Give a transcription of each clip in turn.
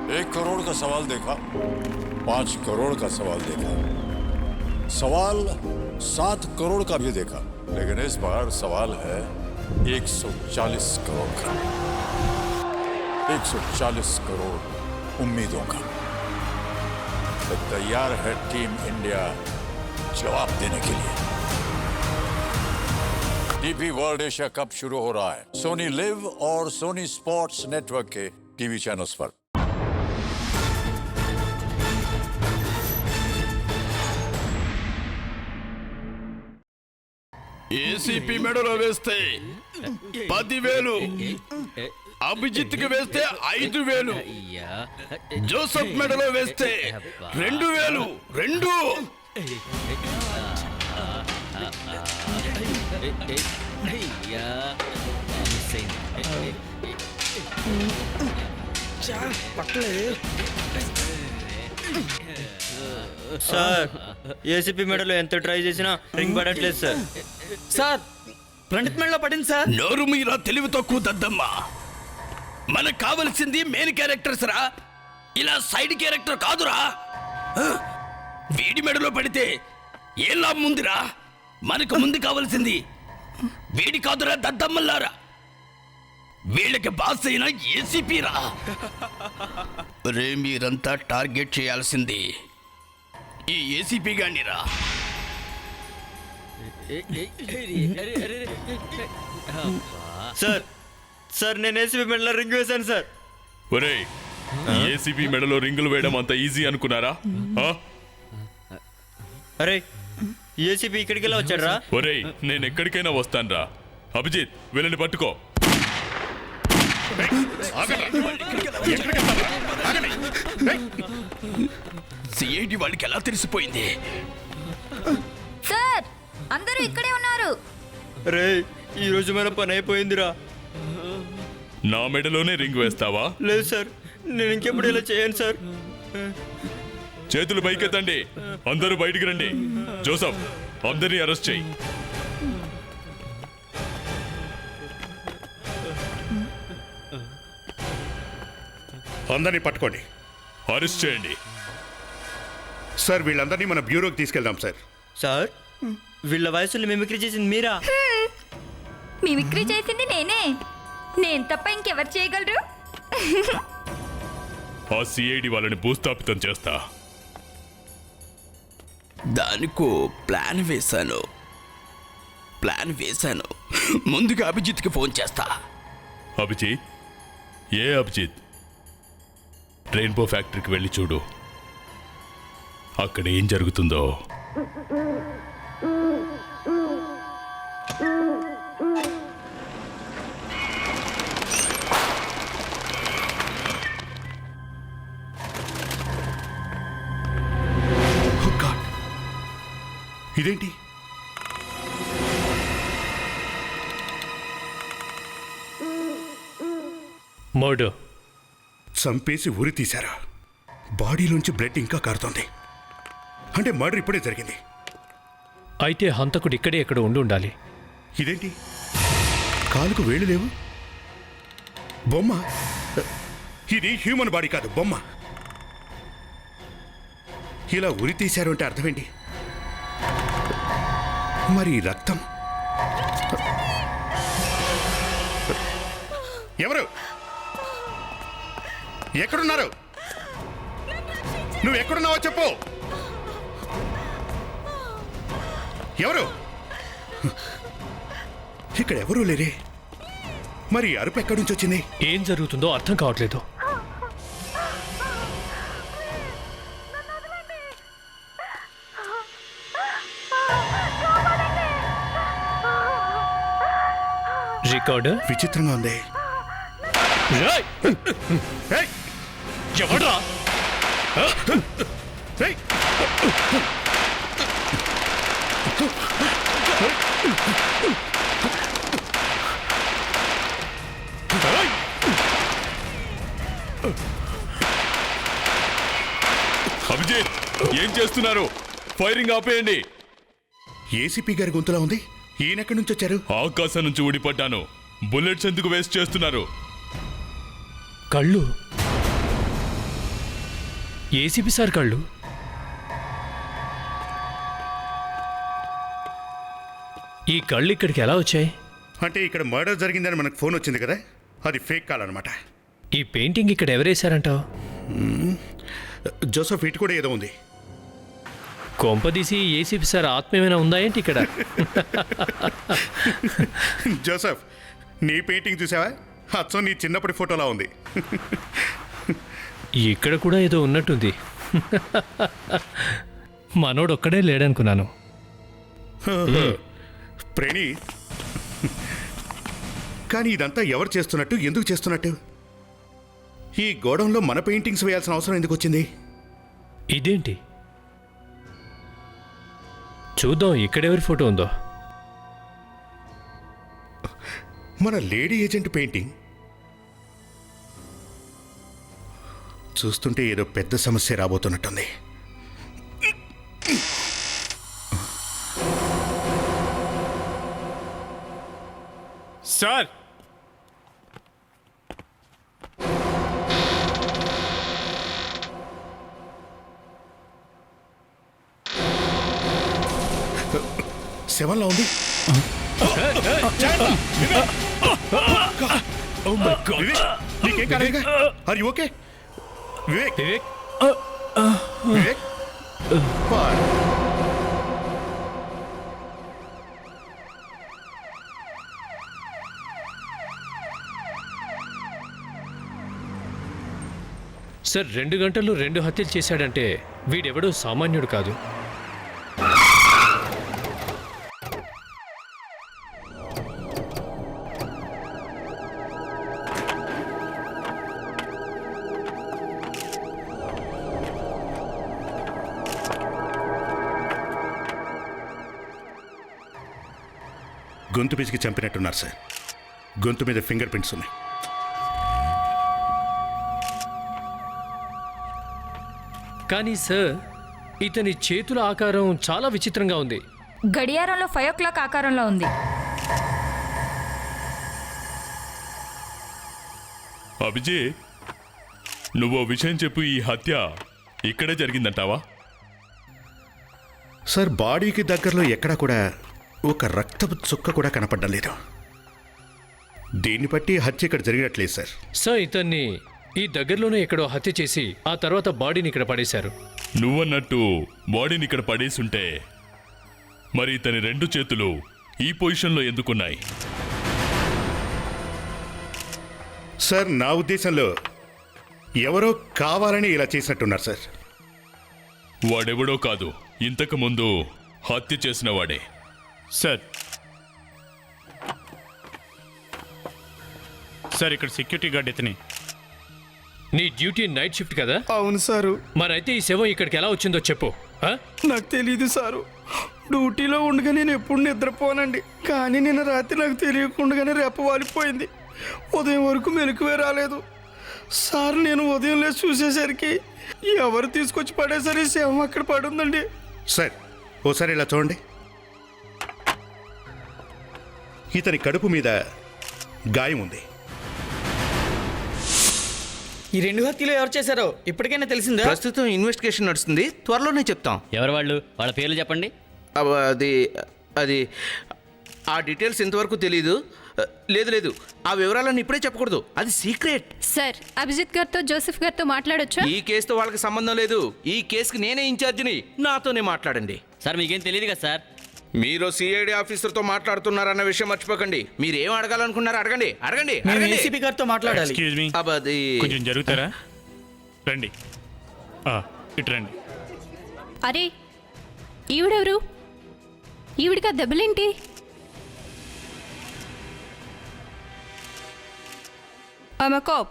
1 करोड़ का सवाल देखा, 5 करोड़ का सवाल देखा, सवाल 7 करोड़ का भी देखा, लेकिन इस बार सवाल है 140 करोड़ का। 140 करोड़ उम्मीदों का। तो तैयार है टीम इंडिया जवाब देने के लिए। डीपी वर्ल्ड एशिया कप शुरू हो रहा है सोनी लिव और सोनी स्पोर्ट्स नेटवर्क के टीवी चैनल्स पर। ఏసీపీ మెడలో వేస్తే 10,000, అభిజిత్కి వేస్తే 5,000, జోసఫ్ మెడలో వేస్తే 2,000. రెండు సార్ ఏసీపీ మెడలో ఎంత ట్రై చేసినా రింగ్ పడట్లేదు సార్. సార్ ప్రణిత్ మెడలో పడింది సార్. నోరు మీరా తెలివి తక్కువ దద్దమ్మా. మనకు కావలసింది మెయిన్ క్యారెక్టర్స్ రా, ఇలా సైడ్ క్యారెక్టర్ కాదురా. వీడి మెడలో పడితే ఏ లాభం ఉందిరా? మనకు ముందు కావలసింది వీడి కాదురా దద్దమ్మల్లారా. వీళ్ళకి బాస్ అయిన ఏసీపీ రా. రే మీరంతా టార్గెట్ చేయాల్సింది ఈ ఏసీపీ గానిరా. సార్ సార్ నేను ఏసీపీ మెడలో రింగ్ వేశాను సార్. ఒరేయ్, ఏసీపీ మెడలో రింగులు వేయడం అంత ఈజీ అనుకున్నారా? అరే ఏసీపీ ఇక్కడికి వెళ్ళి వచ్చాడ్రా. ఒరేయ్, నేను ఎక్కడికైనా వస్తానురా. అభిజిత్, వీళ్ళని పట్టుకో. సిఐడి వాళ్ళకి ఎలా తెలిసిపోయింది? సార్ అందరూ ఇక్కడే ఉన్నారు. రే ఈ రోజు మన పని అయిపోయిందిరా. నా మెడలోనే రింగ్ వేస్తావా? లేదు సార్, నేను ఇంకెప్పుడు ఇలా చేయను సార్. చేతులు పైకెత్తండి, అందరూ బయటికి రండి. జోసఫ్, అందరినీ అరెస్ట్ చేయి. అందరినీ పట్టుకోండి. అరెస్ట్ చేయండి. సార్ వీళ్ళందరినీ మన బ్యూరోకి తీసుకెళ్దాం సార్. సార్ వీళ్ళ వయసులో మిమిక్రీ చేసింది మీరా? మిమిక్రీ చేసింది నేనే. నేను తప్ప ఇంకెవరు చేయగలరు? ఆ సిఐడి వాళ్ళని భూస్థాపితం చేస్తా. దానికో ప్లాన్ వేశాను. ముందుగా అభిజిత్కి ఫోన్ చేస్తా. అభిజిత్? ఏ అభిజిత్? రెయిన్బో ఫ్యాక్టరీకి వెళ్ళి చూడు, అక్కడ ఏం జరుగుతుందో. ఇదేంటి? మర్డర్. చంపేసి ఉరి తీశారా? బాడీలోంచి బ్లడ్ ఇంకా కారుతోంది. అంటే మర్డర్ ఇప్పుడే జరిగింది. అయితే హంతకుడు ఇక్కడే ఎక్కడ ఉండాలి. ఇదేంటి? కాలుకు వేళ్ళు లేవు. బొమ్మ. ఇది హ్యూమన్ బాడీ కాదు, బొమ్మ. ఇలా ఉరి తీశారు అంటే అర్థమేంటి? మరి రక్తం? ఎవరు? ఎక్కడున్నారు? నువ్వు ఎక్కడున్నావో చెప్పు. ఎవరు? ఇక్కడ ఎవరూ లేరే. మరి అరుపు ఎక్కడి నుంచి వచ్చింది? ఏం జరుగుతుందో అర్థం కావట్లేదు. రికార్డర్ విచిత్రంగా ఉంది. ఎవడ్రా? అభిజిత్, ఏం చేస్తున్నారు? ఫైరింగ్ ఆపేయండి. ఏసీపీ గారి గొంతులా ఉంది. ఈయనెక్కడి నుంచి వచ్చారు? ఆకాశం నుంచి ఊడిపడ్డాను. బుల్లెట్స్ ఎందుకు వేస్ట్ చేస్తున్నారు? కళ్ళు ఏసీపీ సార్ కళ్ళు. ఈ కళ్ళు ఇక్కడికి ఎలా వచ్చాయి? అంటే ఇక్కడ మర్డర్ జరిగిందని మనకు ఫోన్ వచ్చింది కదా, అది ఫేక్ కాల్ అనమాట. ఈ పెయింటింగ్ ఇక్కడ ఎవరేశారంటావు? జోసఫ్ ఇటు కూడా ఏదో ఉంది. కొంపదీసి ఏసీపీ సార్ ఆత్మ ఏమైనా ఉందా ఏంటి ఇక్కడ? జోసఫ్, నీ పెయింటింగ్ చూసావా? అచ్చం నీ చిన్నప్పటి ఫోటోలా ఉంది. ఇక్కడ కూడా ఏదో ఉన్నట్టుంది. మనోడు ఒక్కడే లేడనుకున్నాను. ప్రేణి, కానీ ఇదంతా ఎవరు చేస్తున్నట్టు, ఎందుకు చేస్తున్నట్టు? ఈ గోడంలో మన పెయింటింగ్స్ వేయాల్సిన అవసరం ఎందుకు వచ్చింది? ఇదేంటి? చూద్దాం ఇక్కడెవరి ఫోటో ఉందో. మన లేడీ ఏజెంట్ పెయింటింగ్. చూస్తుంటే ఏదో పెద్ద సమస్య రాబోతున్నట్టుంది. సార్, శవంలా ఉంది. వివేక్, నీకేం కాలేదుగా? Are you okay? Vivek, Vivek, పార్. సార్ 2 గంటల్లో 2 హత్యలు చేశాడంటే వీడెవడో సామాన్యుడు కాదు. గొంతు పిసికి చంపినట్టున్నారు సార్. గొంతు మీద ఫింగర్ ప్రింట్స్ ఉన్నాయి. కానీ సార్, ఇతని చేతుల ఆకారం చాలా విచిత్రంగా ఉంది. గడియారంలో 5 o'clock ఆకారంలో ఉంది. అభిజీ, నువ్వు విషయం చెప్పు. ఈ హత్య ఇక్కడే జరిగిందంటావా? సార్, బాడీకి దగ్గరలో ఎక్కడా కూడా ఒక రక్తపు చుక్క కూడా కనపడడం లేదు. దీన్ని బట్టి హత్య ఇక్కడ జరిగినట్లేదు సార్. సార్, ఇతన్ని ఈ దగ్గరలోనే ఎక్కడో హత్య చేసి ఆ తర్వాత బాడీని ఇక్కడ పడేశారు. నువ్వన్నట్టు బాడీని ఇక్కడ పడేసుంటే మరి ఇతని 2 చేతులు ఈ పొజిషన్లో ఎందుకున్నాయి? సార్, నా ఉద్దేశంలో ఎవరో కావాలని ఇలా చేసినట్టున్నారు సార్. వాడెవడో కాదు, ఇంతకు ముందు హత్య చేసిన వాడే. సార్, సార్ ఇక్కడ సెక్యూరిటీ గార్డ్ ఇతని. నీ డ్యూటీ నైట్ షిఫ్ట్ కదా? అవును సారు. మరైతే ఈ శవం ఇక్కడికి ఎలా వచ్చిందో చెప్పు. నాకు తెలీదు సారు. డ్యూటీలో ఉండగా నేను ఎప్పుడు నిద్రపోనండి. కానీ నిన్న రాత్రి నాకు తెలియకుండానే రెప్ప వాలిపోయింది. ఉదయం వరకు మెలకువే రాలేదు సార్. నేను ఉదయం లేచి చూసేసరికి ఎవరు తీసుకొచ్చి పడేసరి శవం అక్కడ పడుందండి. సార్, ఓసారి ఇలా చూడండి. ఇతని కడుపు మీద గాయం ఉంది. ఈ 2 హత్యలు ఎవరు చేశారో ఇప్పటికైనా తెలిసిందా? ప్రస్తుతం ఇన్వెస్టిగేషన్ నడుస్తుంది, త్వరలోనే చెప్తాం. ఎవరు వాళ్ళు? వాళ్ళ పేర్లు చెప్పండి. అది అది ఆ డీటెయిల్స్ ఇంతవరకు తెలీదు. లేదు, ఆ వివరాలన్నీ ఇప్పుడే చెప్పకూడదు, అది సీక్రెట్. సార్, అభిజిత్ గారితో జోసెఫ్ గారితో మాట్లాడొచ్చా? ఈ కేసుతో వాళ్ళకి సంబంధం లేదు. ఈ కేసుకి నేనే ఇన్ఛార్జిని, నాతోనే మాట్లాడండి. సార్, మీకేం తెలియదు కదా సార్? మీరు సిఐడి ఆఫీసర్తో మాట్లాడుతున్నారన్న విషయం మర్చిపోకండి. మీరు ఏం అడగాలనుకున్నారో అడగండి. మేము ఏసీపీ గారితో మాట్లాడాలి. ఎక్స్క్యూజ్ మీ, అది కొంచెం జరుగుతారా? రండి, ఇటు రండి. అరే, ఈవిడెవరు? ఈవిడికి దెబ్బలేంటి? I'm a cop,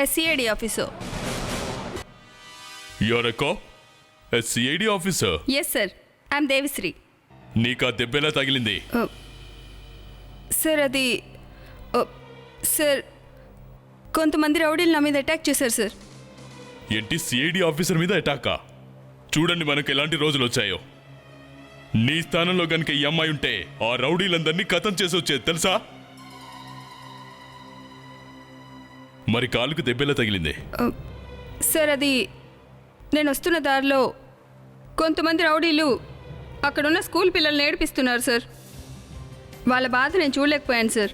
a CID officer. You're a cop? A CID officer? Yes, sir. I'm Devisri. నీకా దెబ్బెలా తగిలింది? సార్, అది సార్, కొంతమంది రౌడీలు నా మీద అటాక్ చేశారు సార్. ఏంటి, సిఐడి ఆఫీసర్ మీద అటాకా? చూడండి మనకు ఎలాంటి రోజులు వచ్చాయో. నీ స్థానంలో గనుక ఈ అమ్మాయి ఉంటే ఆ రౌడీలందరినీ ఖతం చేసి వచ్చేది తెలుసా? మరి కాలుకు దెబ్బెలా తగిలింది? సార్, అది నేను వస్తున్న దారిలో కొంతమంది రౌడీలు అక్కడున్న స్కూల్ పిల్లల్ని ఏడిపిస్తున్నారు సార్. వాళ్ళ బాధ నేను చూడలేకపోయాను సార్.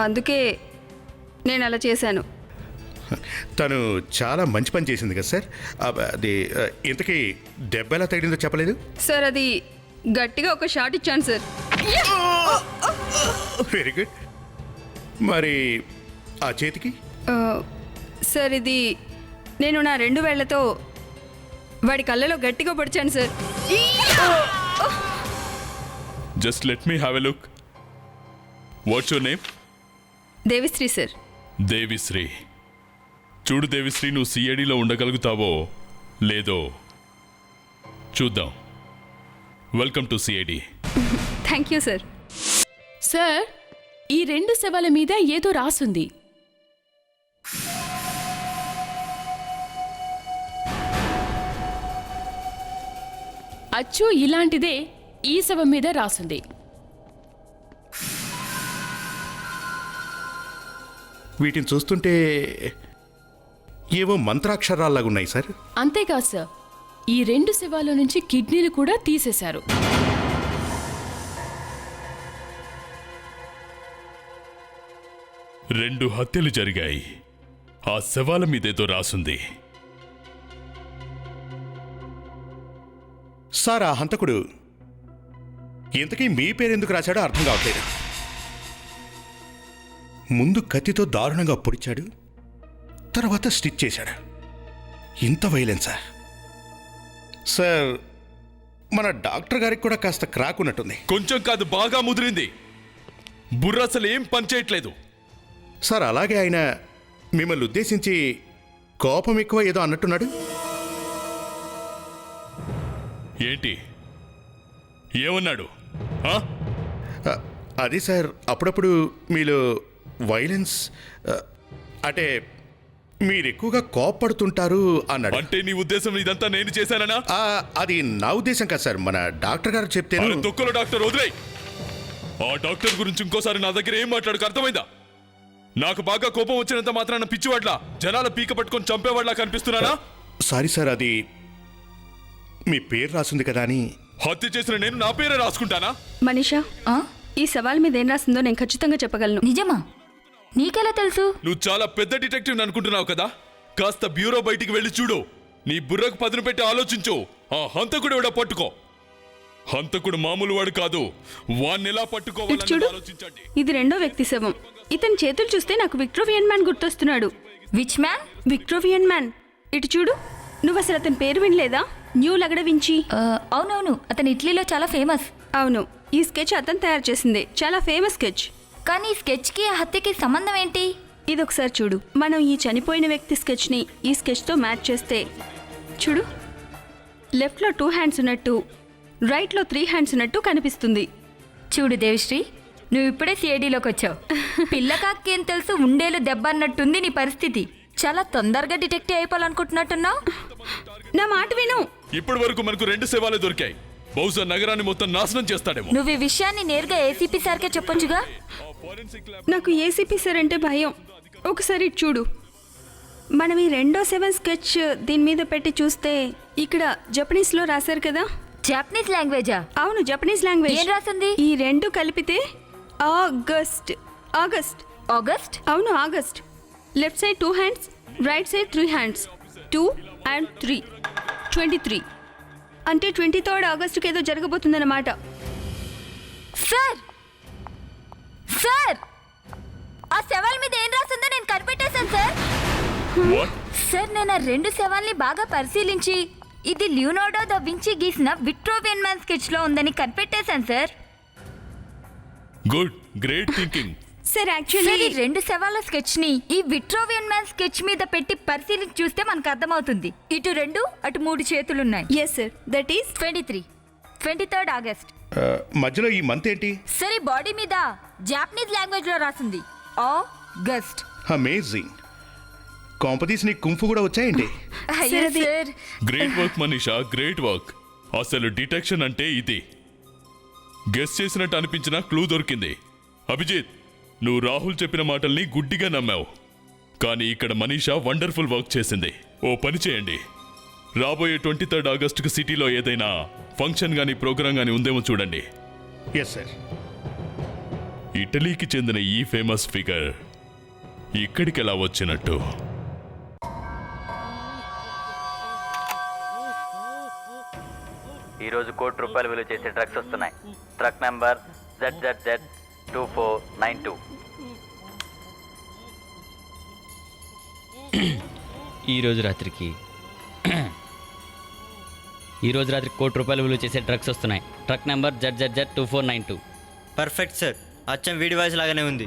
అందుకే నేను అలా చేశాను. తను చాలా మంచి పని చేసింది కదా సార్. అది ఇంతకీ దెబ్బ ఎలా తగిలిందో చెప్పలేదు. సార్ అది గట్టిగా ఒక షాట్ ఇచ్చాను సార్. Very good. మరి ఆ చేతికి? సార్ ఇది నేను నా 2 వేళ్లతో వాడి కళ్ళలో గట్టిగా పొడిచాను sir. Just let me have a look. What's your name? Devishri sir. Devishri. చూడు దేవిశ్రీ, నువ్వు సిఐడిలో ఉండగలుగుతావో లేదో చూద్దాం. Welcome to CID. Thank you sir. Sir, ఈ 2 శవాల మీద ఏదో రాసుంది. అచ్చు ఇలాంటిదే ఈ శవం మీద రాసుంది. వీటిని చూస్తుంటే ఏవో మంత్రాక్షరాల్లాగా ఉన్నాయి సార్. అంతేకాదు సార్, ఈ 2 శవాల నుంచి కిడ్నీలు కూడా తీసేశారు. రెండు హత్యలు జరిగాయి. ఆ శవాల మీదేదో రాసుంది. సార్, ఆ హంతకుడు ఇంతకీ మీ పేరెందుకు రాశాడో అర్థం కావట్లేదు. ముందు కత్తితో దారుణంగా పొడిచాడు, తర్వాత స్టిచ్ చేశాడు. ఇంత వైలెన్సా? సార్, మన డాక్టర్ గారికి కూడా కాస్త క్రాక్ ఉన్నట్టుంది. కొంచెం కాదు, బాగా ముదిరింది. బుర్ర అసలు ఏం పనిచేయట్లేదు. సార్, అలాగే ఆయన మిమ్మల్ని ఉద్దేశించి కోపం ఎక్కువ ఏదో అన్నట్టున్నాడు. ఏంటి ఏమన్నాడు? అది సార్, అప్పుడప్పుడు మీలో వైలెన్స్ అంటే మీరు ఎక్కువగా కోపడుతుంటారు అన్నాడు. అంటే నీ ఉద్దేశం ఇదంతా నేను చేశాననా? అది నా ఉద్దేశం కాదు సార్, మన డాక్టర్ గారు చెప్తే. తొక్కలో డాక్టర్ వదిలేయ్. ఆ డాక్టర్ గురించి ఇంకోసారి నా దగ్గర ఏం మాట్లాడుకు అర్థమైందా? నాకు బాగా కోపం వచ్చినంత మాత్రాన పిచ్చివాడ్లా జనాల పీక పట్టుకొని చంపేవాడ్లా కనిపిస్తున్నానా? సారీ సార్, అది మీ పేరు రాసింది కదా అని. హత్య చేసిన నేను నా పేరే రాసుకుంటానా? మనీషా, ఈ సవాల్ మీద ఏం రాసిందో నేను ఖచ్చితంగా చెప్పగలను. నిజమా? నీకెలా తెలుసు? నువ్వు చాలా పెద్ద డిటెక్టివ్ అనుకుంటున్నావు కదా. కాస్త బ్యూరో బయటికి వెళ్ళి చూడు. నీ బుర్రకు పదును పెట్టి ఆలోచించు. ఆ హంతకుడు ఎవడో పట్టుకో. హంతకుడు మామూలు వాడు కాదు. వాణ్ణి ఎలా పట్టుకోవాలని ఆలోచించండి. ఇది 2వ వ్యక్తి శవం. ఇతని చేతులు చూస్తే నాకు విక్టోరియన్ మ్యాన్ గుర్తొస్తున్నాడు. Which man? Victorian man. ఇటు చూడు. నువ్వు అసలు అతని పేరు వినలేదా? న్యూ లగడ వించి. అవునవును, అతను ఇటలీలో చాలా ఫేమస్. అవును, ఈ స్కెచ్ అతను తయారు చేసింది. చాలా ఫేమస్ స్కెచ్. కానీ ఈ స్కెచ్కి ఆ హత్యకి సంబంధం ఏంటి? ఇది ఒకసారి చూడు. మనం ఈ చనిపోయిన వ్యక్తి స్కెచ్ని ఈ స్కెచ్తో మ్యాచ్ చేస్తే చూడు, లెఫ్ట్లో 2 హ్యాండ్స్ ఉన్నట్టు, రైట్లో 3 హ్యాండ్స్ ఉన్నట్టు కనిపిస్తుంది. చూడు దేవిశ్రీ, నువ్వు ఇప్పుడే సిఐడిలోకి వచ్చావు. పిల్లకాకి ఏం తెలుసు, ఉండేలు దెబ్బ అన్నట్టుంది నీ పరిస్థితి. చాలా తొందరగా డిటెక్టివ్ అయిపోవాలనుకుంటున్నట్టున్నావు. నా మాట విను. ఇప్పటి వరకు మనకు 2 శవాలే దొరికాయి. బహుశా నగరాన్ని మొత్తం నాశనం చేస్తాడేమో. నువ్వు ఈ విషయాన్ని నేరుగా ఏసీపీ సార్కే చెప్పొచ్చుగా. నాకు ఏసీపీ సార్ అంటే భయం. ఒకసారి ఇటు చూడు. మనం ఈ 2వ శవం స్కెచ్ దీని మీద పెట్టి చూస్తే ఇక్కడ జపనీస్లో రాశారు కదా. జపనీస్ లాంగ్వేజా? అవును, జపనీస్ లాంగ్వేజ్. ఏం రాసింది? ఈ 2 కలిపితే ఆగస్ట్. ఆగస్ట్. ఆగస్ట్? అవును, August. Left side 2 hands, right side 3 hands. 2 and 3 23. అంటే 23rd ఆగస్టుకి ఏదో జరగబోతుందన్నమాట. సార్, సార్, ఆ శవాల మీద ఏం రాసిందో నేను కనిపెట్టేశాను సార్. సార్, నేను ఆ 2 శవాల్ని బాగా పరిశీలించి ఇది లియోనార్డో దా వించి గీసిన విట్రోవియన్ మ్యాన్ స్కెచ్ లో ఉందని కనిపెట్టేశాను sir. Good, great thinking. Sir, actually 2 శవాల స్కెచ్ ని ఈ విట్రోవియన్ మ్యాన్ స్కెచ్ మీద పెట్టి పరిశీలించి చూస్తే మనకు అర్థమవుతుంది. ఇటు 2, అటు 3 చేతులున్నాయి. Yes sir, that is 23rd August. మధ్యలో ఈ మంత్ ఏంటి? సరే, బాడీ మీద జాపనీస్ లాంగ్వేజ్ లో రాసింది ఆగస్ట్. అమేజింగ్. కాంపతీస్ నీ కుంఫు కూడా వచ్చాయండి. Sir, great work Manisha, great work. అసలు డిటెక్షన్ అంటే ఇది. గెస్ చేసినట్టు అనిపించిన క్లూ దొరికింది. అభిజిత్, నువ్వు రాహుల్ చెప్పిన మాటల్ని గుడ్డిగా నమ్మావు. కానీ ఇక్కడ మనీషా వండర్ఫుల్ వర్క్ చేసింది. ఓ పని చేయండి, రాబోయే 23 ఆగస్టుకు సిటీలో ఏదైనా ఫంక్షన్ గానీ ప్రోగ్రాం గానీ ఉందేమో చూడండి. Yes sir. ఇటలీకి చెందిన ఈ ఫేమస్ ఫిగర్ ఇక్కడికి ఎలా వచ్చినట్టు? ఈరోజు ₹1,00,00,000 విలువ చేసే డ్రగ్స్ వస్తున్నాయి. Truck number ZZZ2492. ఈరోజు రాత్రికి ₹1,00,00,000 విలువ చేసే డ్రగ్స్ వస్తున్నాయి. Truck number ZZZ2492. Perfect sir. అచ్చం వీడి వాయిస్ లాగానే ఉంది.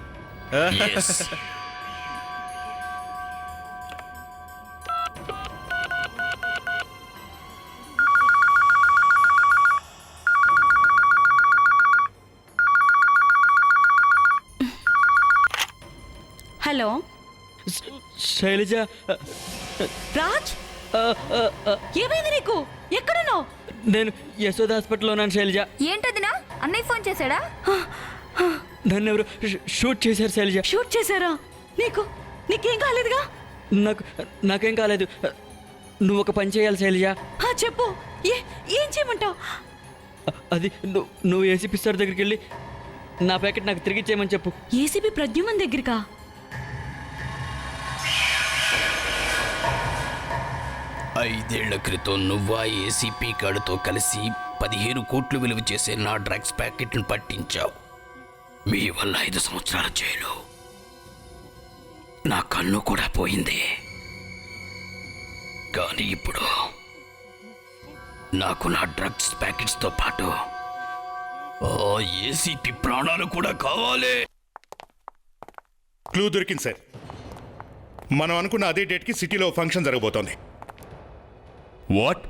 హలో శైలజ, రాజ్, ఏమైంది నీకు? ఎక్కడున్నావు? నేను యశోద హాస్పిటల్లో ఉన్నాను శైలజ. ఏంటదినా? అన్నయ్య ఫోన్ చేశాడా? నన్ను ఎవరు షూట్ చేశారు శైలజ. షూట్ చేశారా? నీకేం కాలేదుగా? నాకేం కాలేదు. నువ్వు ఒక పని చేయాలి శైలజ. చెప్పు. ఏం చేయమంటావు? అది నువ్వు ఏసీపీ సార్ దగ్గరికి వెళ్ళి నా ప్యాకెట్ నాకు తిరిగి ఇచ్చేయమని చెప్పు. ఏసీపీ ప్రద్యుమన్ దగ్గరికా? ఐదేళ్ల క్రితం నువ్వా ఏసీపీ గాడితో కలిసి 15 కోట్లు విలువ చేసే నా డ్రగ్స్ ప్యాకెట్ను పట్టించావు. మీ వల్ల 5 సంవత్సరాల జైలు, నా కన్ను కూడా పోయింది. కానీ ఇప్పుడు నాకు నా డ్రగ్స్ ప్యాకెట్స్తో పాటు ఏసీపీ ప్రాణాలు కూడా కావాలి. క్లూ దొరికింది సార్. మనం అనుకున్న అదే డేట్కి సిటీలో ఫంక్షన్ జరగబోతోంది. వాట్?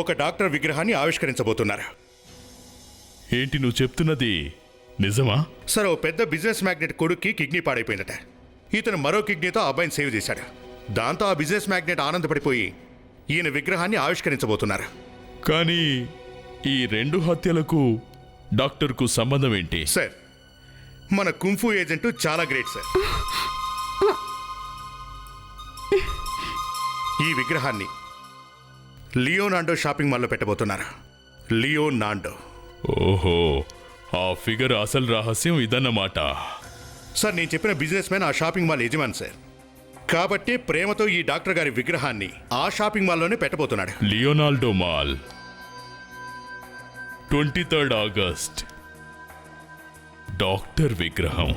ఒక డాక్టర్ విగ్రహాన్ని ఆవిష్కరించబోతున్నారు. ఏంటి నువ్వు చెప్తున్నది నిజమా? సార్, ఓ పెద్ద బిజినెస్ మ్యాగ్నెట్ కొడుక్కి కిడ్నీ పాడైపోయిందట. ఇతను మరో కిడ్నీతో ఆ అబ్బాయిని సేవ్ చేశాడు. దాంతో ఆ బిజినెస్ మ్యాగ్నెట్ ఆనందపడిపోయి ఈయన విగ్రహాన్ని ఆవిష్కరించబోతున్నారు. కానీ ఈ 2 హత్యలకు డాక్టర్కు సంబంధం ఏంటి? సార్, మన కుంఫు ఏజెంట్ చాలా గ్రేట్ సార్. ఈ విగ్రహాన్ని లియోనార్డో షాపింగ్ మాల్లో పెట్టబోతున్నారు. లియోనార్డో. ఓహో, ఆ ఫిగర్ అసలు రహస్యం ఇదన్నమాట. సార్, నేను చెప్పిన బిజినెస్ మ్యాన్ ఆ షాపింగ్ మాల్ యజమాని సార్. కాబట్టి ప్రేమతో ఈ డాక్టర్ గారి విగ్రహాన్ని ఆ షాపింగ్ మాల్లోనే పెట్టబోతున్నాడు. Leonardo mall, 23 August. డాక్టర్ విగ్రహం.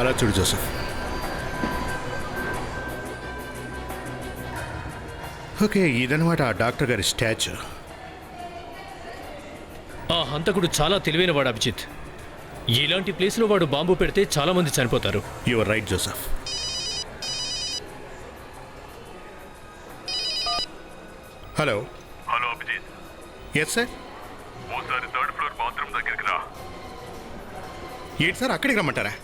అలా చూడు జోసెఫ్. ఓకే, ఇదనమాట ఆ డాక్టర్ గారి స్టాచ్యూ. ఆ హంతకుడు చాలా తెలివైనవాడు అభిజిత్. ఇలాంటి ప్లేస్లో వాడు బాంబు పెడితే చాలా మంది చనిపోతారు. Your right Joseph. Hello. Hello Abhijit. Yes sir. ఓసారి 3rd ఫ్లోర్ బాత్రూమ్ దగ్గరికి రా. ఏంటి సార్, అక్కడికి రమ్మంటారా?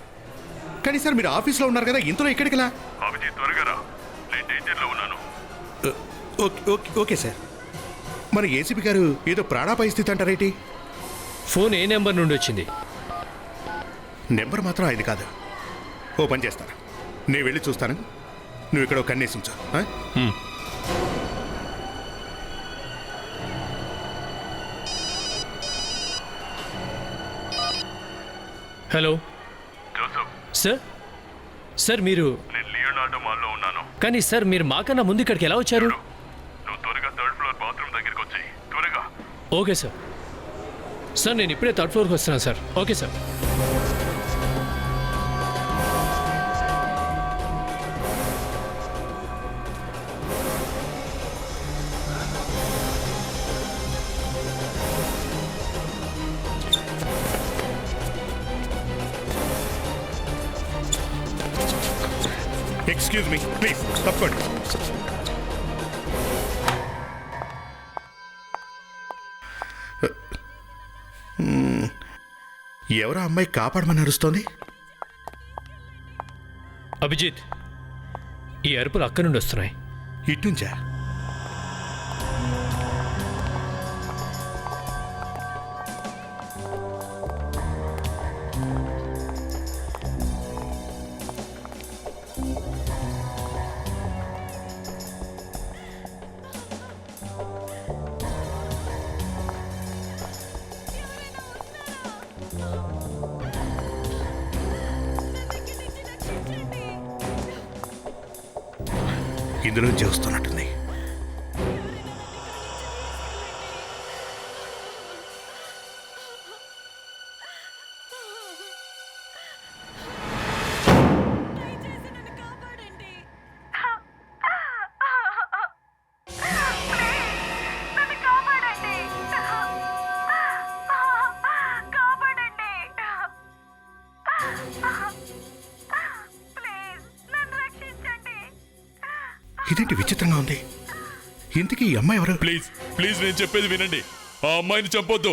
కానీ సార్, మీరు ఆఫీస్లో ఉన్నారు కదా, ఇంతలో ఇక్కడికి లా? అభిజిత్, త్వరగా రా, నేను డేంజర్లో ఉన్నాను. Okay sir. మన ఏసీపీ గారు ఏదో ప్రాణాపాయ స్థితి అంటారేంటి? ఫోన్ ఏ నెంబర్ నుండి వచ్చింది? నెంబర్ మాత్రం ఆయన కాదు. ఓ పని చేస్తాను, నేను వెళ్ళి చూస్తాను. నువ్వు ఇక్కడ కన్నేసి ఉంచు. Hello Joseph. సార్ మీరు? నేను లియోనార్డో మాల్లో ఉన్నాను. కానీ సార్, మీరు మాకన్నా ముందు ఇక్కడికి ఎలా వచ్చారు? నువ్వు త్వరగా 3rd ఫ్లోర్ బాత్రూమ్ దగ్గరికి వచ్చాయి, త్వరగా. Okay sir. సార్, నేను ఇప్పుడే 3rd ఫ్లోర్కి వస్తున్నాను sir. Okay sir. Excuse me please, తప్పండి. ఎవరో అమ్మాయి కాపాడమని అరుస్తోంది? అభిజిత్, ఈ అరుపులు అక్కడి నుండి వస్తున్నాయి. ఇట్నుంచా? ఇందులోంచి వస్తున్నట్టుంది. ఇదేంటి విచిత్రంగా ఉంది? ఇంతకీ ఈ అమ్మాయి ఎవరు? ప్లీజ్ ప్లీజ్ నేను చెప్పేది వినండి. ఆ అమ్మాయిని చంపొద్దు.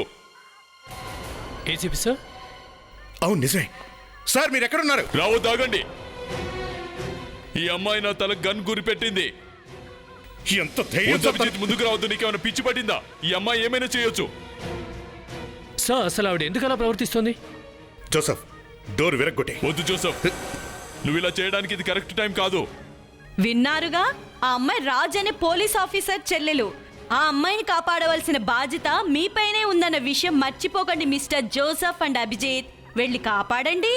ACP sir? అవును నిజమే సార్. మీరు ఎక్కడున్నారు? రావద్దు, ఆగండి. ఈ అమ్మాయి నా తల గన్ గురి పెట్టింది. ఎంత ధైర్యం! ముందుకు రావద్దు. నీకేమైనా పిచ్చి పట్టిందా? ఈ అమ్మాయి ఏమైనా చేయొచ్చు. సార్, అసలు ఆవిడ ఎందుకు అలా ప్రవర్తిస్తోంది? Joseph, door విరగ్గొట్టే. వద్దు జోసఫ్, నువ్వు ఇలా చేయడానికి ఇది కరెక్ట్ టైం కాదు. విన్నారుగా, ఆ అమ్మాయి రాజ్ అనే పోలీస్ ఆఫీసర్ చెల్లెలు. ఆ అమ్మాయిని కాపాడవలసిన బాధ్యత మీపైనే ఉందన్న విషయం మర్చిపోకండి మిస్టర్ జోసఫ్ అండ్ అభిజిత్. వెళ్ళి కాపాడండి.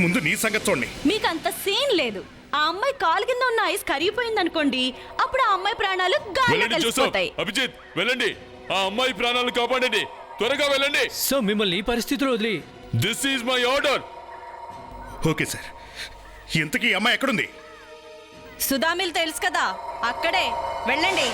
ముందు నీ సంగతి చూడండి. మీకు అంత సీన్ లేదు. ఆ అమ్మాయి కాలు కింద ఉన్న ఐస్ కరిగిపోయింది అనుకోండి, అప్పుడు ఆ అమ్మాయి ప్రాణాలు గాలిలో కలిసిపోతాయి. అభిజిత్ వెళ్ళండి, ఆ అమ్మాయి ప్రాణాలను కాపాడండి. త్వరగా వెళ్ళండి. సో మిమ్మల్ని ఈ పరిస్థితిలో వదిలి? This is my order. Okay sir. ఇంతకీ ఈ అమ్మాయి ఎక్కడుంది? సుధామిల్ తెలుసు కదా, అక్కడే. వెళ్ళండి.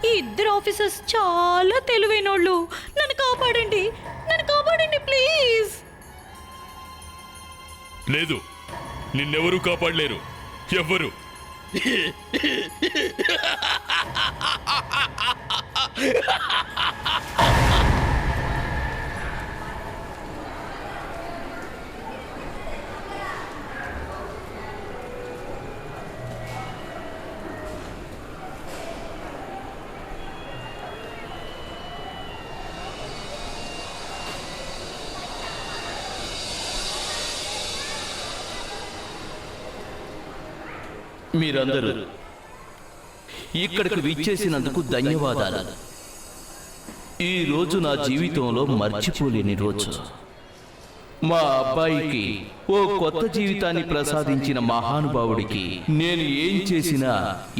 ఈ ఇద్దరు ఆఫీసర్స్ చాలా తెలివైనోళ్ళు. నన్ను కాపాడండి, నన్ను కాపాడండి ప్లీజ్. లేదు, నిన్నెవరూ కాపాడలేరు. ఎవ్వరు. మీరందరూ ఇక్కడికి విచ్చేసినందుకు ధన్యవాదాలు. ఈ రోజు నా జీవితంలో మర్చిపోలేని రోజు. మా అబ్బాయికి ఓ కొత్త జీవితాన్ని ప్రసాదించిన మహానుభావుడికి నేను ఏం చేసినా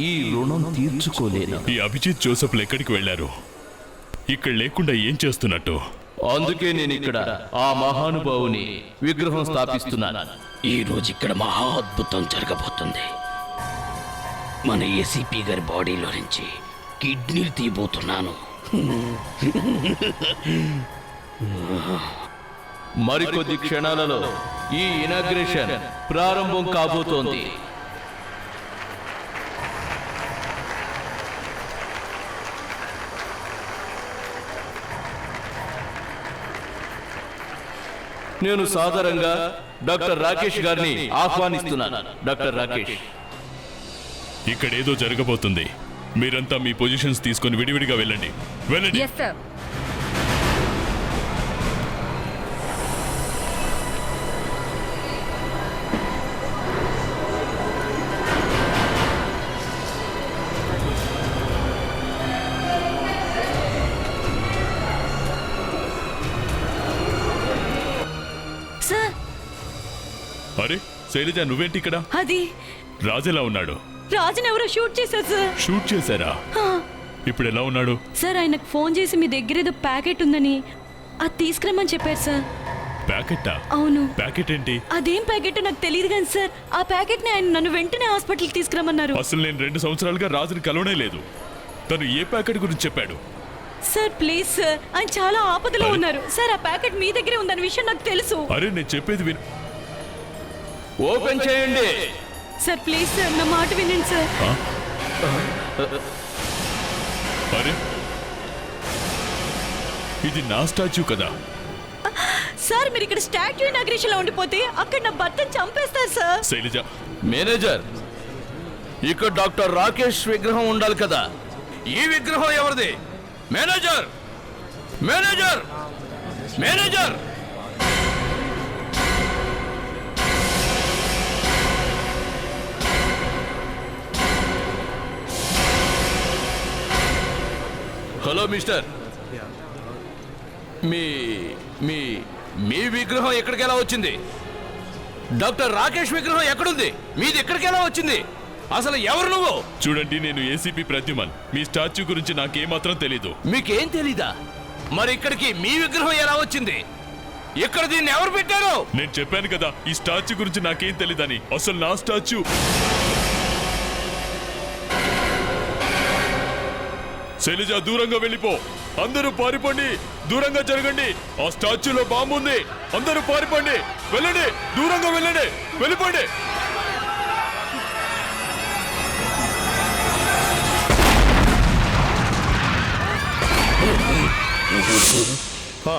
ఈ రుణం తీర్చుకోలేను. ఈ అభిజిత్ జోసెఫ్లు ఎక్కడికి వెళ్ళారు? ఇక్కడ లేకుండా ఏం చేస్తున్నట్టు? అందుకే నేను ఇక్కడ ఆ మహానుభావుని విగ్రహం స్థాపిస్తున్నాను. ఈ రోజు ఇక్కడ మహా అద్భుతం జరగబోతుంది. మన ఏసీపీ గారి బాడీలో నుంచి కిడ్నీలు తీయబోతున్నాను. మరికొద్ది క్షణాలలో ఈ ఇనాగ్రేషన్ ప్రారంభం కాబోతోంది. నేను సాధారణంగా డాక్టర్ రాకేష్ గారిని ఆహ్వానిస్తున్నాను. డాక్టర్ రాకేష్, ఇక్కడ ఏదో జరగబోతుంది. మీరంతా మీ పొజిషన్స్ తీసుకొని విడివిడిగా వెళ్ళండి. వెళ్ళండి. Yes sir. సార్, అరే శైలజ, నువ్వేంటి ఇక్కడ? అది రాజెలా ఉన్నాడు? రాజుని ఎవరో షూట్ చేశారు సార్. షూట్ చేశారా? ఇప్పుడు ఎలా ఉన్నాడు? సార్, ఆయనకు ఫోన్ చేసి మీ దగ్గర ఏదో ప్యాకెట్ ఉందని అది తీసుకురమ్మని చెప్పారు సార్. ప్యాకెట్టా? అవును. ప్యాకెట్ ఏంటి? అదేం ప్యాకెట్ నాకు తెలియదు కానీ సార్ ఆ ప్యాకెట్ ని ఆయన నన్ను వెంటనే హాస్పిటల్కి తీసుకురమ్మన్నారు. అసలు నేను 2 సంవత్సరాలుగా రాజుని కలవనే లేదు. తను ఏ ప్యాకెట్ గురించి చెప్పాడు? సార్ ప్లీజ్ సార్, ఆయన చాలా ఆపదలో ఉన్నారు సార్. ఆ ప్యాకెట్ మీ దగ్గరే ఉందన్న విషయం నాకు తెలుసు. అరే నేను చెప్పేది విను. ఓపెన్ చేయండి సార్ ప్లీజ్ సార్, నా మాట వినండి సార్. అరే ఇది నా స్టాచ్యూ కదా. సార్ మీరు ఇక్కడ స్టాట్యూ ఇనాగ్రేషన్ లో ఉండిపోతే అక్కడ నా భర్తను చంపేస్తారు సార్. శైలజ, మేనేజర్, ఇక్కడ డాక్టర్ రాకేష్ విగ్రహం ఉండాలి కదా. ఈ విగ్రహం ఎవరిది? Manager, manager, manager! Hello mister, మీ మీ మీ విగ్రహం ఎక్కడికి ఎలా వచ్చింది? డాక్టర్ రాకేష్ విగ్రహం ఎక్కడుంది? మీది ఎక్కడికి ఎలా వచ్చింది? అసలు ఎవరు నువ్వు? చూడండి, నేను ఏసీపీ ప్రద్యుమన్. మీ స్టాచ్యూ గురించి నాకేమాత్రం తెలీదు. మీకేం తెలీదా? మరి ఇక్కడికి మీ విగ్రహం ఎలా వచ్చింది? ఇక్కడ దీన్ని ఎవరు పెట్టారు? నేను చెప్పాను కదా ఈ స్టాచ్యూ గురించి నాకేం తెలీదని. అసలు నా స్టాచ్యూ. శైలజ, దూరంగా వెళ్ళిపో. అందరూ పారిపోండి, దూరంగా జరగండి. ఆ స్టాచ్యూలో బాంబు ఉంది. అందరూ పారిపోండి, వెళ్ళండి, దూరంగా వెళ్ళండి, వెళ్ళిపోండి.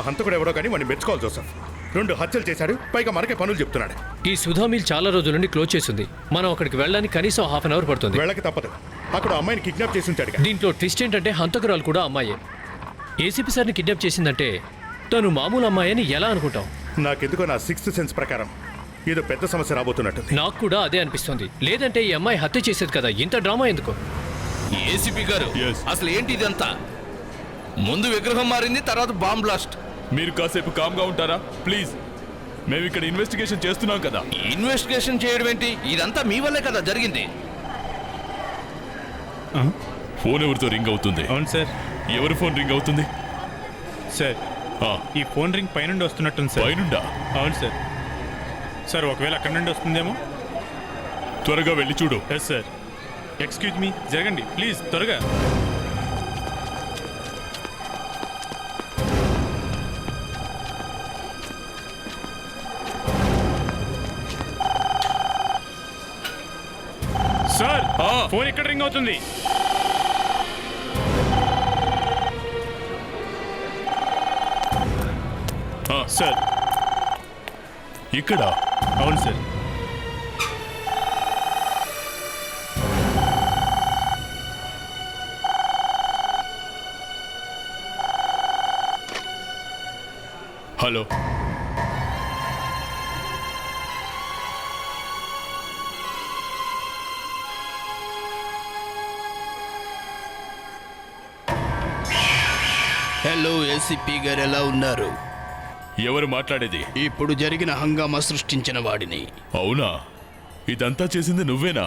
హంతకుడు ఎవడో కానీ వాడిని మెచ్చుకోవాలి జోసెఫ్. 2 హత్యలు చేశాడు, పైగా మనకే పనులు చెప్తున్నాడు. ఈ సుధా మిల్ చాలా రోజుల నుండి క్లోజ్ చేసింది. మనం అక్కడికి వెళ్ళడానికి కనీసం హాఫ్ అన్ అవర్ పడుతుంది. వెళ్ళక తప్పదు. అక్కడ అమ్మాయిని కిడ్నాప్ చేసి ఉంచాడు. దీంట్లో ట్విస్ట్ ఏంటంటే హంతకురాలు కూడా అమ్మాయే. ఏసీపీ సార్ని కిడ్నాప్ చేసిందంటే తను మామూలు అమ్మాయి అని ఎలా అనుకుంటాం? నాకెందుకో నా 6th సెన్స్ ప్రకారం ఏదో పెద్ద సమస్య రాబోతున్నట్టు. నాకు కూడా అదే అనిపిస్తుంది. లేదంటే ఈ అమ్మాయి హత్య చేసేది కదా, ఇంత డ్రామా ఎందుకు? ఏసీపీ గారు, అసలు ఏంటి ఇదంతా? ముందు విగ్రహం మారింది, తర్వాత బాంబ్ బ్లాస్ట్. మీరు కాసేపు కామ్గా ఉంటారా ప్లీజ్? మేము ఇక్కడ ఇన్వెస్టిగేషన్ చేస్తున్నాం కదా. ఇన్వెస్టిగేషన్ చేయడం ఏంటి? ఇదంతా మీ వల్లే కదా జరిగింది. ఫోన్ ఎవరితో రింగ్ అవుతుంది? అవును సార్. ఎవరి ఫోన్ రింగ్ అవుతుంది సార్? ఈ ఫోన్ రింగ్ పైనుండి వస్తున్నట్టుంది సార్. పైనుండా? అవును సార్. సార్ ఒకవేళ అక్కడ నుండి వస్తుందేమో. త్వరగా వెళ్ళి చూడు. Yes sir. ఎక్స్క్యూజ్ మీ, జరగండి ప్లీజ్, త్వరగా. సార్ ఫోన్ ఎక్కడ రింగ్ అవుతుంది? సార్ ఇక్కడ? అవును సార్. హలో, హలో ఏసీపీ గారు, ఎలా ఉన్నారు? ఎవరు మాట్లాడేది? ఇప్పుడు జరిగిన హంగామా సృష్టించిన వాడిని. అవునా? ఇదంతా చేసింది నువ్వేనా?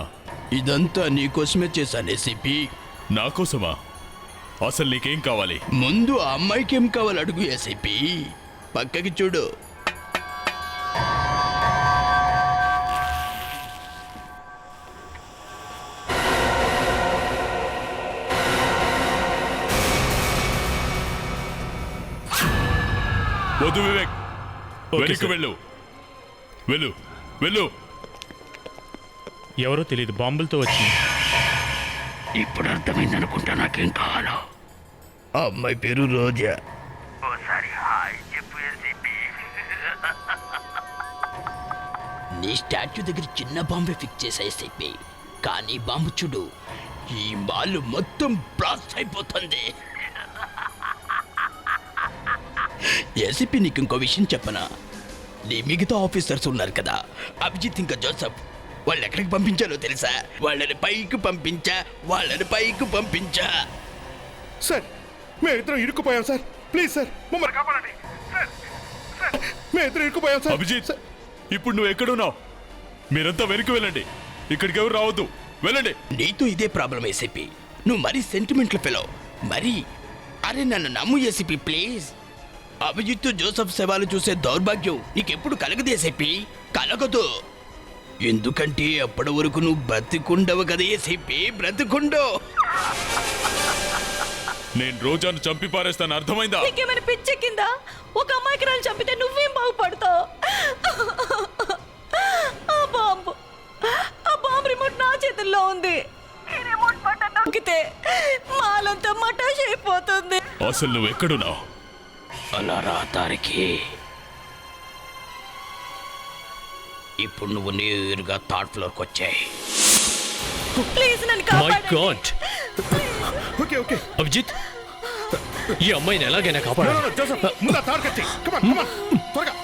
ఇదంతా నీకోసమే చేశాను ఏసీపీ. నా కోసమా? అసలు నీకేం కావాలి? ముందు ఆ అమ్మాయికి ఏం కావాలి అడుగు ఏసీపీ. పక్కకి చూడు. వద్దు వివేక్, వెనక్కి వెళ్ళు, వెళ్ళు, వెళ్ళు. ఎవరో తెలియదు, బాంబులతో వచ్చింది. ఇప్పుడు అర్థమైంది అనుకుంటా నాకేం కావాలో. ఆ అమ్మాయి పేరు రోజా. ఓసారి హాయ్ చెప్పు ఏసీపీ. నీ స్టాచ్యూ దగ్గర చిన్న బాంబే ఫిక్స్ చేసా ఏసీపీ, కానీ బాంబు చూడు, ఈ మాలు మొత్తం బ్లాస్ట్ అయిపోతుంది. ఏసీపీ, నీకు ఇంకో విషయం చెప్పనా? నీ మిగతా ఆఫీసర్స్ ఉన్నారు కదా, అభిజిత్ ఇంకా జోసఫ్, వాళ్ళు ఎక్కడికి పంపించాలో తెలుసా? వాళ్ళని పైకి పంపించా. సార్, మేమిద్దరం ఇరుక్కుపోయాం సార్. ప్లీజ్ సార్, మమ్మల్ని కాపాడండి సార్. మేమిద్దరం ఇరుక్కుపోయాం సార్. అభిజిత్, ఇప్పుడు నువ్వు ఎక్కడున్నావు? మీరంతా వెనక్కి వెళ్ళండి, ఇక్కడికి ఎవరు రావద్దు, వెళ్ళండి. నీతో ఇదే ప్రాబ్లం ఏసీపీ, నువ్వు మరీ సెంటిమెంట్లు ఫెలో. మరి అరే నన్ను నమ్ము ఏసీపీ ప్లీజ్. అభిజిత్తు జోసఫ్ శవాలు చూసే దౌర్భాగ్యం నీకెప్పుడు కలగదే చెప్పి కలగదు. ఎందుకంటే అప్పటి వరకు నువ్వు బ్రతికుండవు కదే చెప్పి బ్రతికుండో. నేను రోజాను చంపి పారేస్తాను, అర్థమైందా? నీకేమైనా పిచ్చె కింద ఒక అమ్మాయికి రాళ్ళు చంపితే నువ్వేం బాగుపడతావు? ఆ బాంబు రిమోట్ నా చేతుల్లో ఉంది. ఈ రిమోట్ బటన్ నొక్కితే మాలంతా మటాష్ అయిపోతుంది. అసలు నువ్వు ఎక్కడున్నావు? అలా రా తారికి. ఇప్పుడు నువ్వు నేరుగా థర్డ్ ఫ్లోర్కి వచ్చాయి. ప్లీజ్ నన్ను మై కాపాడండి. గాడ్. ఓకే ఓకే అభిజిత్, ఈ అమ్మాయిని ఎలాగైనా కాపాడాలి. జోసఫ్ ముందు తారకచ్చి కమాన్ కమాన్ త్వరగా.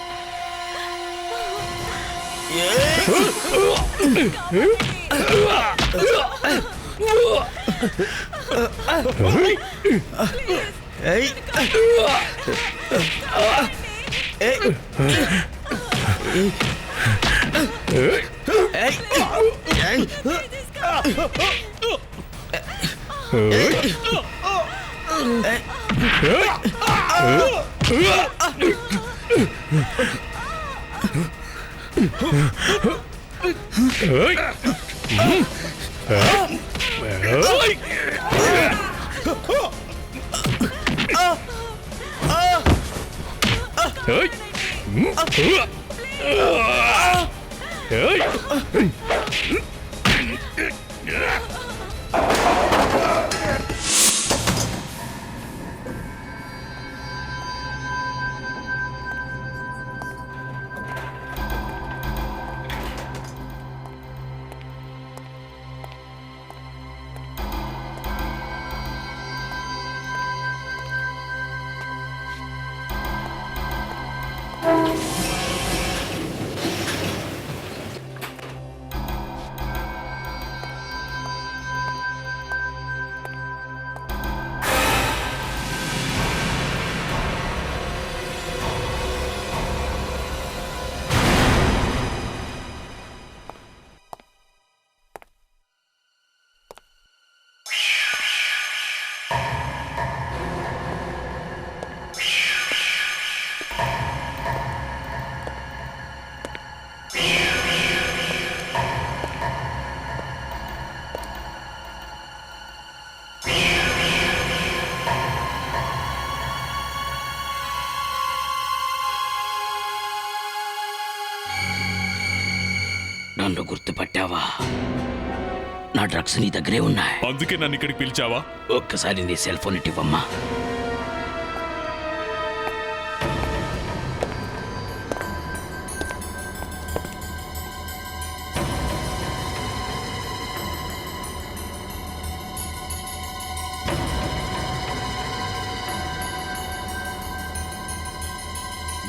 నన్ను గుర్తుపట్టావా? నా డ్రగ్స్ నీ దగ్గరే ఉన్నాయి. అందుకే నన్ను ఇక్కడికి పిలిచావా? ఒక్కసారి నీ సెల్ ఫోన్ ఇవ్వమ్మా.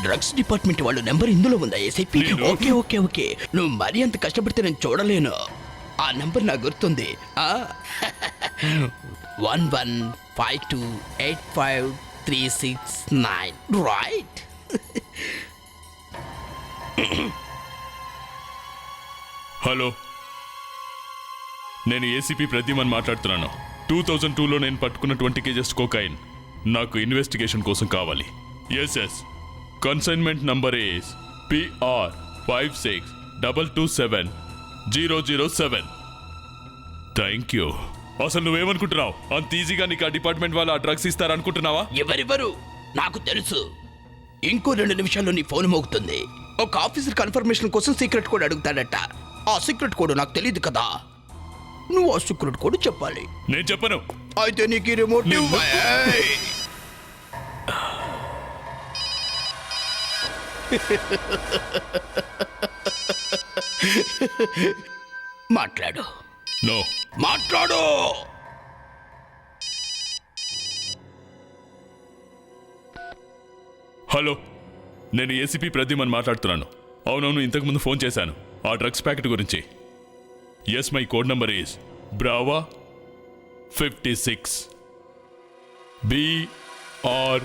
డ్రగ్స్ డిపార్ట్మెంట్ వాళ్ళు నెంబర్ ఇందులో ఉందా ఏసీపీ? ఓకే ఓకే ఓకే, నువ్వు మరీ అంత కష్టపడితే నేను చూడలేను. ఆ నెంబర్ నాకు గుర్తుంది. 11528536 రైట్. హలో, నేను ఏసీపీ ప్రద్యుమన్ మాట్లాడుతున్నాను. 2002లో నేను పట్టుకున్న 20 కేజెస్ కోకాయిన్ నాకు ఇన్వెస్టిగేషన్ కోసం కావాలి. Yes consignment number is PR56227007. Thank you. అసలు నువ్వేమనుకుంటున్నావు? అంత ఈజీగా నీకు ఆ డిపార్ట్మెంట్ వాళ్ళు ఆ డ్రగ్స్ ఇస్తారనుకుంటున్నావా? ఎవరెవరు నాకు తెలుసు. ఇంకో 2 నిమిషాల్లో నీ ఫోన్ మోగుతుంది. ఒక ఆఫీసర్ కన్ఫర్మేషన్ కోసం సీక్రెట్ కోడ్ అడుగుతాడట. ఆ సీక్రెట్ కోడ్ నాకు తెలియదు కదా. నువ్వు ఆ సీక్రెట్ కోడ్ చెప్పాలి. నేను చెప్పను. అయితే నీకు ఈ రిమోట్ మాట్లాడు. నో మాట్లాడు. హలో, నేను ఏసీపీ ప్రద్యుమన్ మాట్లాడుతున్నాను. అవునవును, ఇంతకుముందు ఫోన్ చేశాను ఆ డ్రగ్స్ ప్యాకెట్ గురించి. Yes, my code number is bravo 56 BR.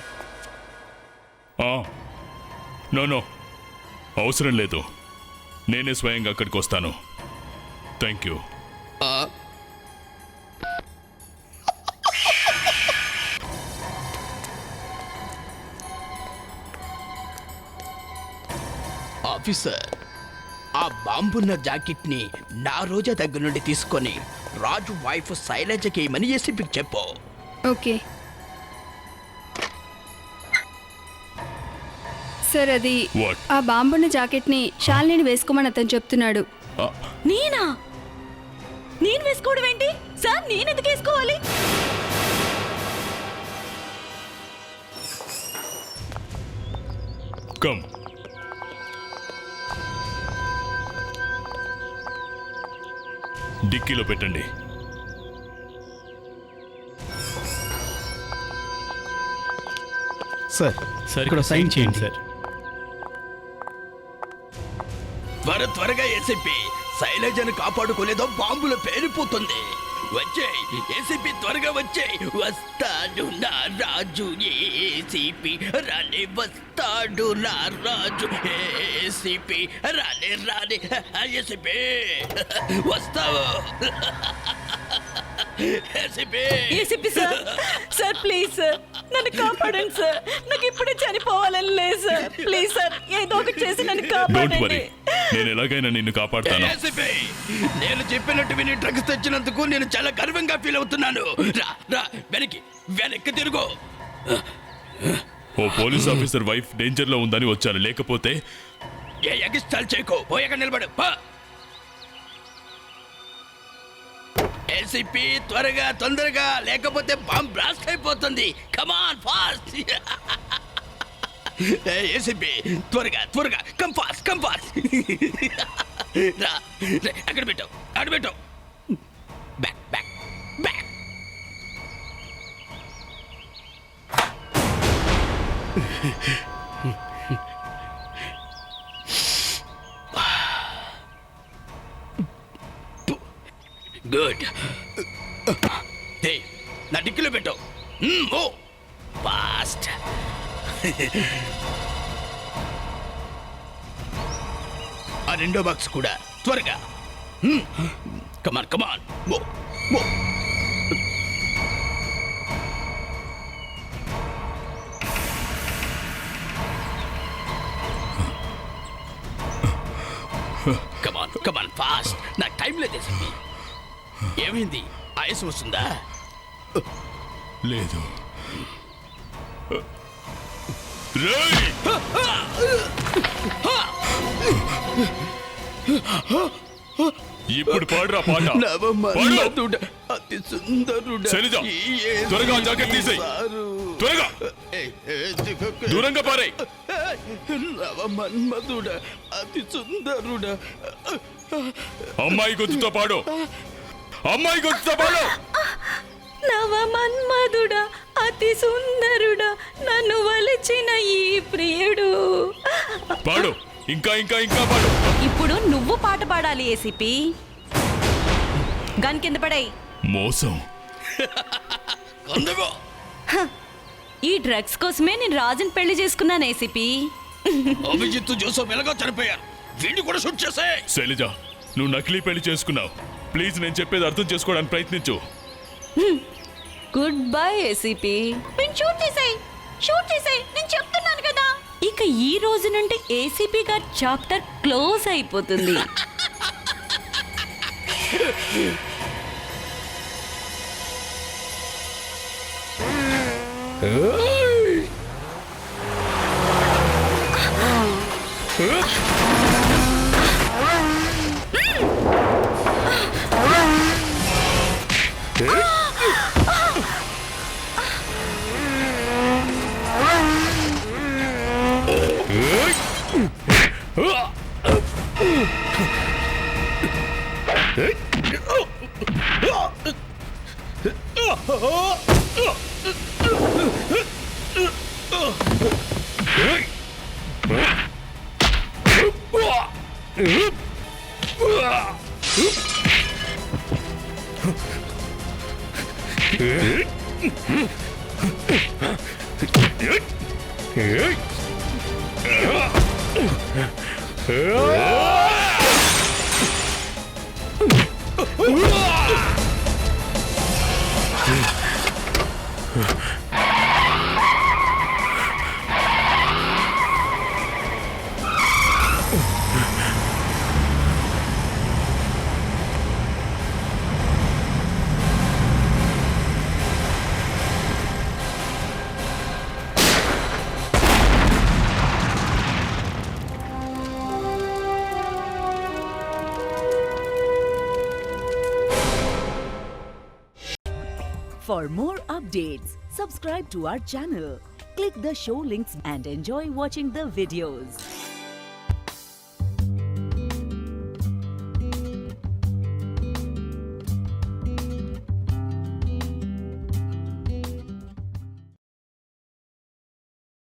No అవసరం లేదు, నేనే స్వయంగా అక్కడికి వస్తాను. Thank you. ఆఫీసర్, ఆ బాంబున్న జాకెట్ని నా రోజా దగ్గర నుండి తీసుకొని రాజు వైఫ్ శైలజకి ఏమని ఏసీపీకి చెప్పు. Okay sir. అది ఆ బాంబున్న జాకెట్ని శాలిని వేసుకోమని అతను చెప్తున్నాడు. నేనా? నేను వేసుకోవడం ఏంటి సార్? నేను ఎందుకు వేసుకోవాలి? కమ్. డిక్కీలో పెట్టండి. సార్ ఇక్కడ సైన్ చేయండి సార్. త్వరగా ఏసీపీ, శైలజను కాపాడుకోలేదో బాంబులు పేలిపోతుంది. వచ్చేయ్ ఏసీపీ, త్వరగా వచ్చేయ్. వస్తాడు నా రాజు ఏసీపీ, రాని వస్తాడు నా రాజు ఏసీపీ, రాని రాని ఏసీపీ వస్తావు. ACP sir, sir please sir నన్ను కాపాడండి సార్. నాకు ఇప్పుడే చనిపోవాలని లేదు సార్. ప్లీజ్ సార్ ఏదో ఒకటి చేసి నన్ను డోంట్ వరీ, కాపాడండి. నేను ఎలాగైనా నిన్ను కాపాడుతాను. ఏసీపీ, నేను చెప్పినట్టు విని డ్రగ్స్ తెచ్చినందుకు నేను చాలా గర్వంగా ఫీల్ అవుతున్నాను. రా రా వెనక్కి తిరుగు. ఓ పోలీస్ ఆఫీసర్ వైఫ్ డేంజర్ లో ఉందని వచ్చాను, లేకపోతే ఏ ఎగిస్తాలు చేయకు, పోయాక నిలబడు. ఏసీపీ త్వరగా, తొందరగా, లేకపోతే బాంబ్ బ్లాస్ట్ అయిపోతుంది. Come on fast. ఏసీపీ త్వరగా త్వరగా, కమ్ ఫాస్ట్ కమ్ ఫాస్ట్. రా అక్కడ పెట్టావు, అక్కడ పెట్టావు. Back back back. గుడ్. నా డిక్కీలో పెట్టావు. ఓ ఫాస్ట్. ఆ రెండో బాక్స్ కూడా త్వరగా. కమాన్ కమాన్. ఓ ఓ. కమాన్ కమాన్ ఫాస్ట్. నాకు టైం లేదు. ఏమైంది? ఆయాసం వస్తుందా? లేదు. ఇప్పుడు పాడురా పాట. అతి సుందరుడ. శైలజ, త్వరగా జాకెట్ తీసేయ్. త్వరగా దూరంగా పారేయ్. నవమన్మధుడ అతి సుందరుడ. అమ్మాయి గొంతుతో పాడు. అమ్మాయి గొంతుతో పాడు. నవమన్మధుడ అతి సుందరుడ, నన్ను వలచిన ఈ ప్రియుడు. పాడు. ఇంకా ఇంకా ఇంకా పాడు. ఇప్పుడు నువ్వు పాట పాడాలి ఏసీపీ. గన్ కింద పడాయి. మోసం. ఈ డ్రగ్స్ కోసమే నేను రాజుని పెళ్లి చేసుకున్నాను ఏసీపీ. అభిజిత్ జోసఫ్ ఎలాగో చనిపోయారు, వీడిని కూడా షూట్ చేసే. శైలజ, నువ్వు నకిలీ పెళ్లి చేసుకున్నావు. ప్లీజ్ నేను చెప్పేది అర్థం చేసుకోవడానికి ప్రయత్నించు. Good bye ACP. షూట్ చేసాయి నేను చెప్తున్నాను కదా. ఇక ఈ రోజు నుండి ఏసీపీ గారి చాప్టర్ క్లోజ్ అయిపోతుంది. For more updates, subscribe to our channel, click the show links and enjoy watching the videos.